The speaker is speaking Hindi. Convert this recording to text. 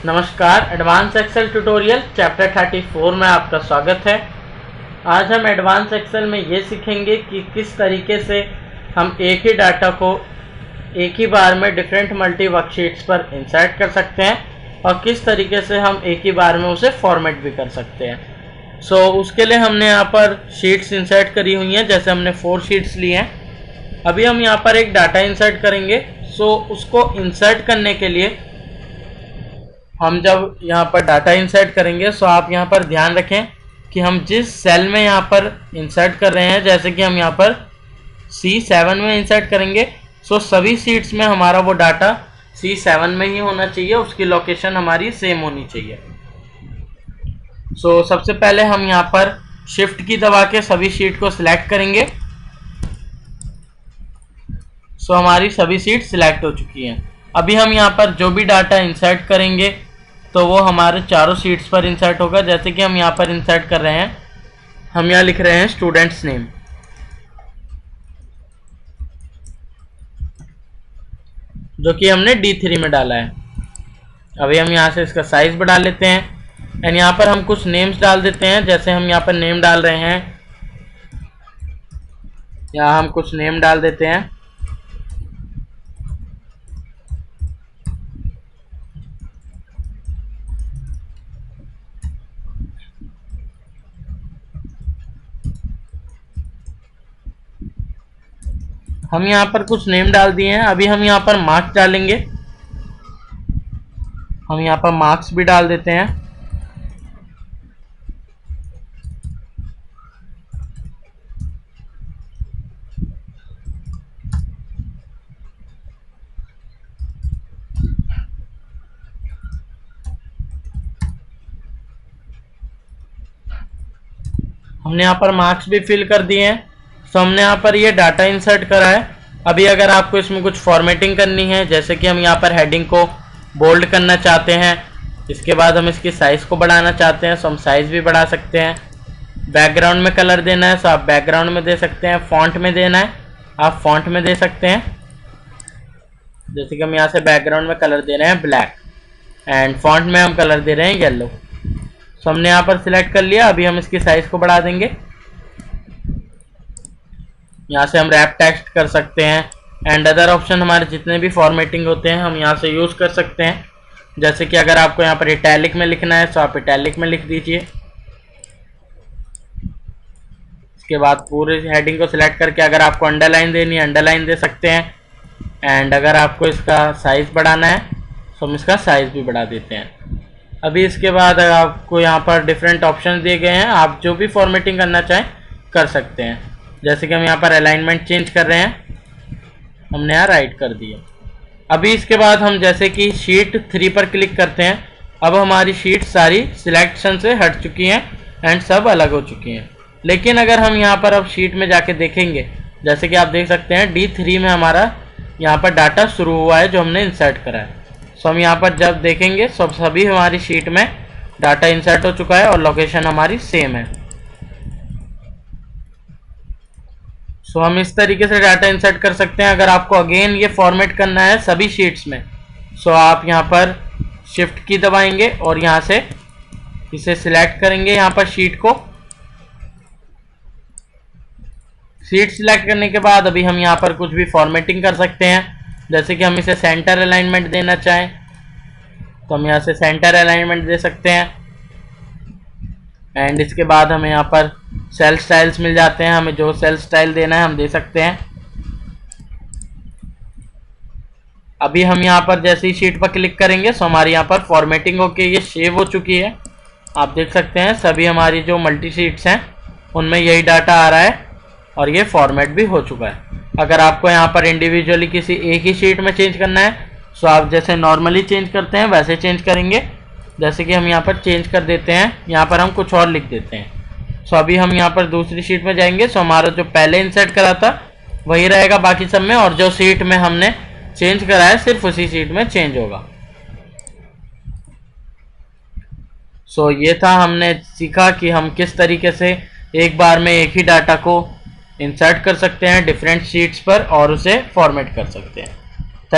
नमस्कार, एडवांस एक्सेल ट्यूटोरियल चैप्टर 34 में आपका स्वागत है। आज हम एडवांस एक्सेल में ये सीखेंगे कि किस तरीके से हम एक ही डाटा को एक ही बार में डिफरेंट मल्टी वर्कशीट्स पर इंसर्ट कर सकते हैं और किस तरीके से हम एक ही बार में उसे फॉर्मेट भी कर सकते हैं। उसके लिए हमने यहाँ पर शीट्स इंसर्ट करी हुई हैं। जैसे हमने 4 शीट्स ली हैं। अभी हम यहाँ पर एक डाटा इंसर्ट करेंगे। उसको इंसर्ट करने के लिए हम जब यहाँ पर डाटा इंसर्ट करेंगे आप यहाँ पर ध्यान रखें कि हम जिस सेल में यहाँ पर इंसर्ट कर रहे हैं, जैसे कि हम यहाँ पर C7 में इंसर्ट करेंगे, सभी शीट्स में हमारा वो डाटा C7 में ही होना चाहिए, उसकी लोकेशन हमारी सेम होनी चाहिए। सबसे पहले हम यहाँ पर शिफ्ट की दबा के सभी शीट को सिलेक्ट करेंगे। हमारी सभी शीट सिलेक्ट हो चुकी हैं। अभी हम यहाँ पर जो भी डाटा इंसर्ट करेंगे तो वो हमारे चारों शीट्स पर इंसर्ट होगा। जैसे कि हम यहाँ पर इंसर्ट कर रहे हैं, हम यहाँ लिख रहे हैं स्टूडेंट्स नेम, जो कि हमने D3 में डाला है। अभी हम यहाँ से इसका साइज बढ़ा लेते हैं एंड यहाँ पर हम कुछ नेम्स डाल देते हैं। जैसे हम यहाँ पर नेम डाल रहे हैं, यहाँ हम कुछ नेम डाल देते हैं। हम यहाँ पर कुछ नेम डाल दिए हैं। अभी हम यहाँ पर मार्क्स डालेंगे। हम यहाँ पर मार्क्स भी डाल देते हैं। हमने यहाँ पर मार्क्स भी फिल कर दिए हैं। हमने यहाँ पर ये डाटा इंसर्ट करा है। अभी अगर आपको इसमें कुछ फॉर्मेटिंग करनी है, जैसे कि हम यहाँ पर हेडिंग को बोल्ड करना चाहते हैं, इसके बाद हम इसकी साइज़ को बढ़ाना चाहते हैं, हम साइज़ भी बढ़ा सकते हैं। बैकग्राउंड में कलर देना है आप बैकग्राउंड में दे सकते हैं। फॉन्ट में देना है आप फॉन्ट में दे सकते हैं। जैसे कि हम यहाँ से बैकग्राउंड में कलर दे रहे हैं ब्लैक एंड फॉन्ट में हम कलर दे रहे हैं येलो। हमने यहाँ पर सिलेक्ट कर लिया। अभी हम इसकी साइज़ को बढ़ा देंगे। यहाँ से हम रैप टेक्स्ट कर सकते हैं एंड अदर ऑप्शन हमारे जितने भी फॉर्मेटिंग होते हैं हम यहाँ से यूज़ कर सकते हैं। जैसे कि अगर आपको यहाँ पर इटैलिक में लिखना है तो आप इटैलिक में लिख दीजिए। इसके बाद पूरे हेडिंग को सिलेक्ट करके अगर आपको अंडरलाइन देनी है अंडरलाइन दे सकते हैं एंड अगर आपको इसका साइज़ बढ़ाना है तो हम इसका साइज़ भी बढ़ा देते हैं। अभी इसके बाद आपको यहाँ पर डिफरेंट ऑप्शन दिए गए हैं, आप जो भी फॉर्मेटिंग करना चाहें कर सकते हैं। जैसे कि हम यहाँ पर अलाइनमेंट चेंज कर रहे हैं, हमने यहाँ राइट कर दिया। अभी इसके बाद हम जैसे कि शीट 3 पर क्लिक करते हैं, अब हमारी शीट सारी सिलेक्शन से हट चुकी हैं एंड सब अलग हो चुकी हैं। लेकिन अगर हम यहाँ पर अब शीट में जाके देखेंगे, जैसे कि आप देख सकते हैं D3 में हमारा यहाँ पर डाटा शुरू हुआ है जो हमने इंसर्ट करा है। हम यहाँ पर जब देखेंगे सभी हमारी शीट में डाटा इंसर्ट हो चुका है और लोकेशन हमारी सेम है। हम इस तरीके से डाटा इंसर्ट कर सकते हैं। अगर आपको अगेन ये फॉर्मेट करना है सभी शीट्स में, आप यहाँ पर शिफ्ट की दबाएंगे और यहाँ से इसे सिलेक्ट करेंगे। यहाँ पर शीट को सिलेक्ट करने के बाद अभी हम यहाँ पर कुछ भी फॉर्मेटिंग कर सकते हैं। जैसे कि हम इसे सेंटर अलाइनमेंट देना चाहें तो हम यहाँ से सेंटर अलाइनमेंट दे सकते हैं एंड इसके बाद हमें यहाँ पर सेल स्टाइल्स मिल जाते हैं। हमें जो सेल स्टाइल देना है हम दे सकते हैं। अभी हम यहाँ पर जैसे ही शीट पर क्लिक करेंगे हमारी यहाँ पर फॉर्मेटिंग होके ये सेव हो चुकी है। आप देख सकते हैं सभी हमारी जो मल्टी शीट्स हैं उनमें यही डाटा आ रहा है और ये फॉर्मेट भी हो चुका है। अगर आपको यहाँ पर इंडिविजुअली किसी एक ही शीट में चेंज करना है आप जैसे नॉर्मली चेंज करते हैं वैसे चेंज करेंगे। जैसे कि हम यहाँ पर चेंज कर देते हैं, यहाँ पर हम कुछ और लिख देते हैं। अभी हम यहाँ पर दूसरी शीट में जाएंगे। हमारा जो पहले इंसर्ट करा था वही रहेगा बाकी सब में, और जो शीट में हमने चेंज करा है सिर्फ उसी शीट में चेंज होगा। ये था, हमने सीखा कि हम किस तरीके से एक बार में एक ही डाटा को इंसर्ट कर सकते हैं डिफरेंट शीट्स पर और उसे फॉर्मेट कर सकते हैं।